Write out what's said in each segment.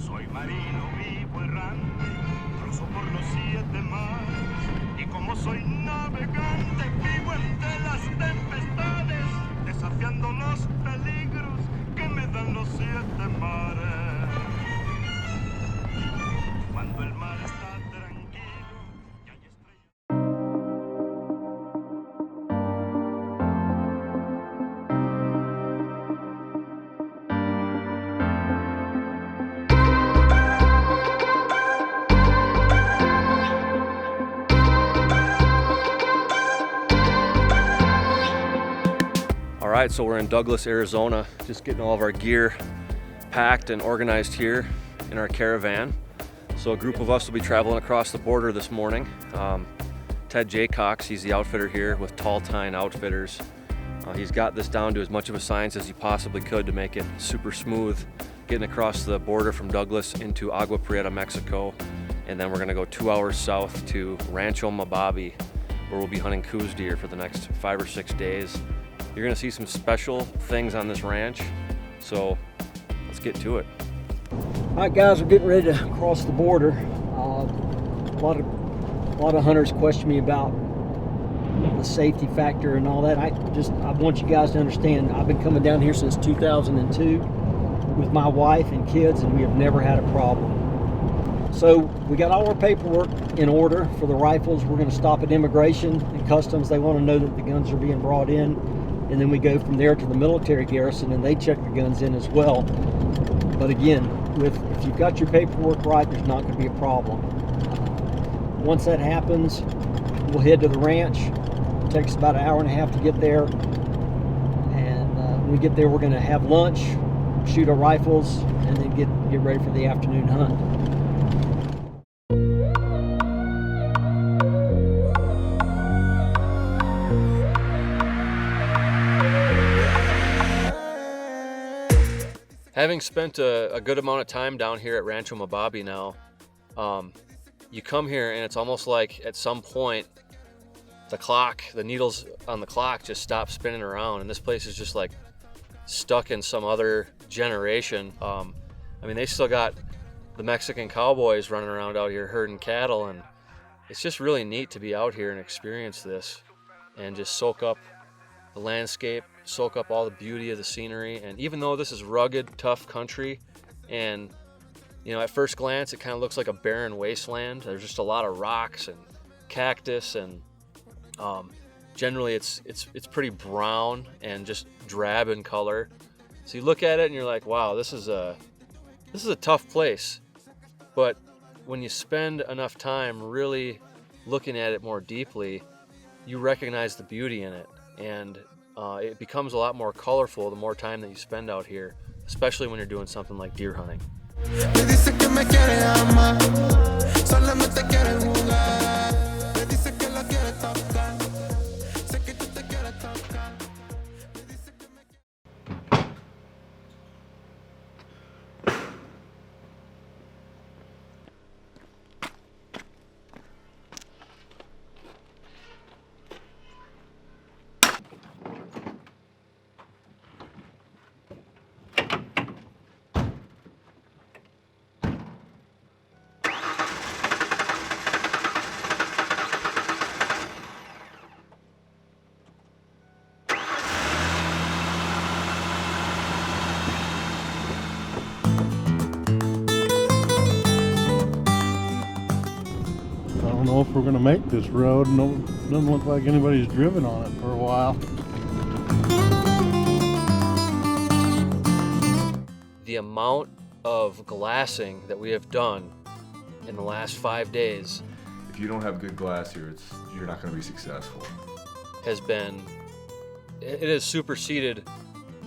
Soy marino vivo errante, cruzo por los 7 mares, y como soy navegante, vivo entre las tempestades, desafiando los peligros que me dan los 7 mares. Cuando el mar está tranquilo y hay estrellas. All right, so we're in Douglas, Arizona, just getting all of our gear packed and organized here in our caravan. So a group of us will be traveling across the border this morning. Ted Jaycox, he's the outfitter here with Tall Tine Outfitters. He's got this down to as much of a science as he possibly could to make it super smooth, getting across the border from Douglas into Agua Prieta, Mexico. And then we're gonna go 2 hours south to Rancho Mababi, where we'll be hunting Coues deer for the next 5 or 6 days. You're gonna see some special things on this ranch, so let's get to it. All right, guys, we're getting ready to cross the border. A lot of hunters question me about the safety factor and all that. I want you guys to understand, I've been coming down here since 2002 with my wife and kids, and we have never had a problem. So we got all our paperwork in order for the rifles. We're going to stop at immigration and customs. They want to know that the guns are being brought in, and then we go from there to the military garrison, and they check the guns in as well. But again, if you've got your paperwork right, there's not going to be a problem. Once that happens, we'll head to the ranch. It takes about 1.5 hours to get there, and when we get there, we're going to have lunch, shoot our rifles, and then get ready for the afternoon hunt. Having spent a good amount of time down here at Rancho Mababi now, you come here and it's almost like at some point the needles on the clock just stop spinning around, and this place is just like stuck in some other generation. I mean, they still got the Mexican cowboys running around out here herding cattle, and it's just really neat to be out here and experience this and just soak up the landscape, soak up all the beauty of the scenery. And even though this is rugged, tough country, and you know, at first glance it kind of looks like a barren wasteland, there's just a lot of rocks and cactus, and generally it's pretty brown and just drab in color. So you look at it and you're like, wow, this is a tough place. But when you spend enough time really looking at it more deeply, you recognize the beauty in it, and it becomes a lot more colorful the more time that you spend out here, especially when you're doing something like deer hunting. I don't know if we're gonna make this road. No, doesn't look like anybody's driven on it for a while. The amount of glassing that we have done in the last 5 days If you don't have good glass here, you're not going to be successful. it has superseded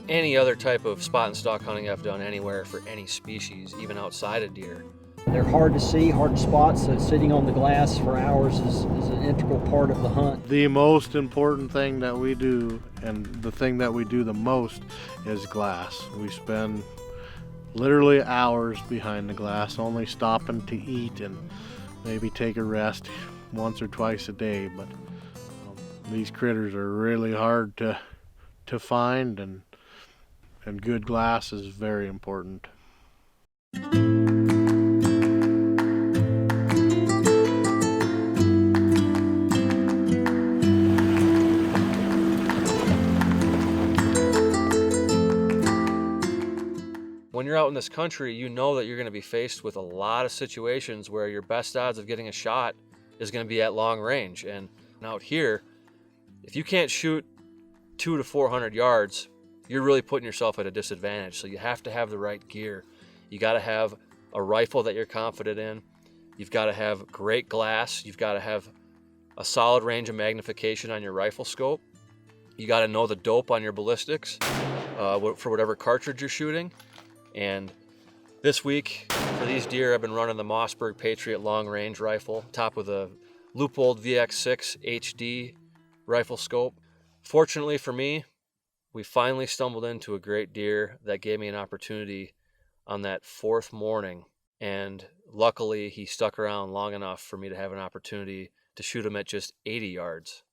any other type of spot and stalk hunting I've done anywhere for any species, even outside of deer. They're hard to see, hard to spot, so sitting on the glass for hours is an integral part of the hunt. The most important thing that we do, and the thing that we do the most, is glass. We spend literally hours behind the glass, only stopping to eat and maybe take a rest once or twice a day. But these critters are really hard to find, and good glass is very important. out in this country, you know that you're going to be faced with a lot of situations where your best odds of getting a shot is going to be at long range. And out here, if you can't shoot 200 to 400 yards, you're really putting yourself at a disadvantage. So you have to have the right gear. You got to have a rifle that you're confident in. You've got to have great glass. You've got to have a solid range of magnification on your rifle scope. You got to know the dope on your ballistics for whatever cartridge you're shooting. And this week, for these deer, I've been running the Mossberg Patriot long range rifle, topped with a Leupold VX6 HD rifle scope. Fortunately for me, we finally stumbled into a great deer that gave me an opportunity on that fourth morning. And luckily, he stuck around long enough for me to have an opportunity to shoot him at just 80 yards.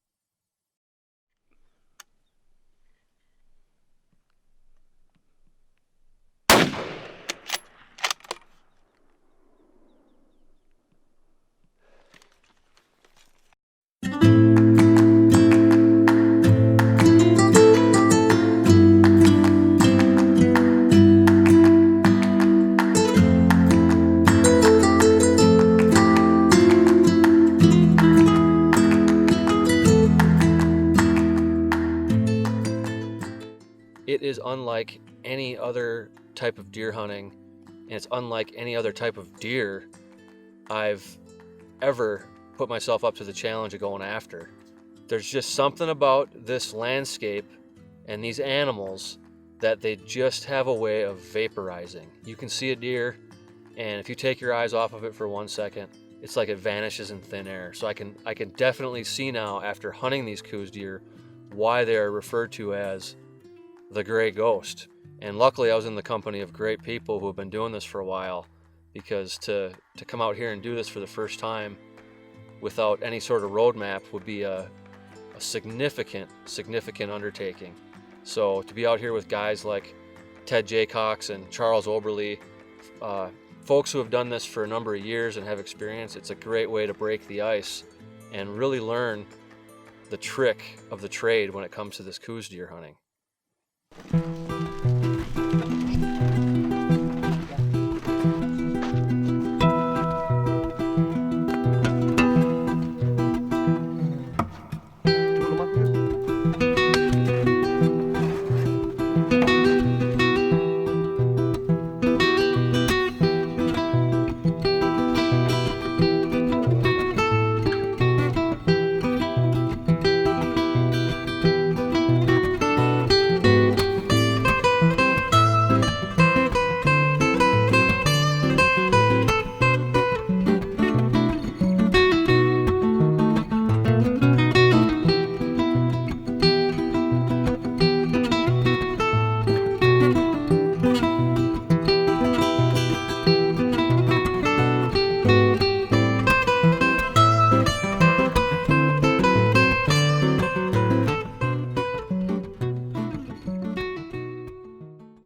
It is unlike any other type of deer hunting, and it's unlike any other type of deer I've ever put myself up to the challenge of going after. There's just something about this landscape and these animals that they just have a way of vaporizing. You can see a deer, and if you take your eyes off of it for 1 second, it's like it vanishes in thin air. So I can definitely see now, after hunting these Coues deer, why they are referred to as the gray ghost. And luckily I was in the company of great people who have been doing this for a while, because to come out here and do this for the first time without any sort of roadmap would be a significant undertaking. So to be out here with guys like Ted Jaycox and Charles Oberly, folks who have done this for a number of years and have experience, it's a great way to break the ice and really learn the trick of the trade when it comes to this Coues deer hunting.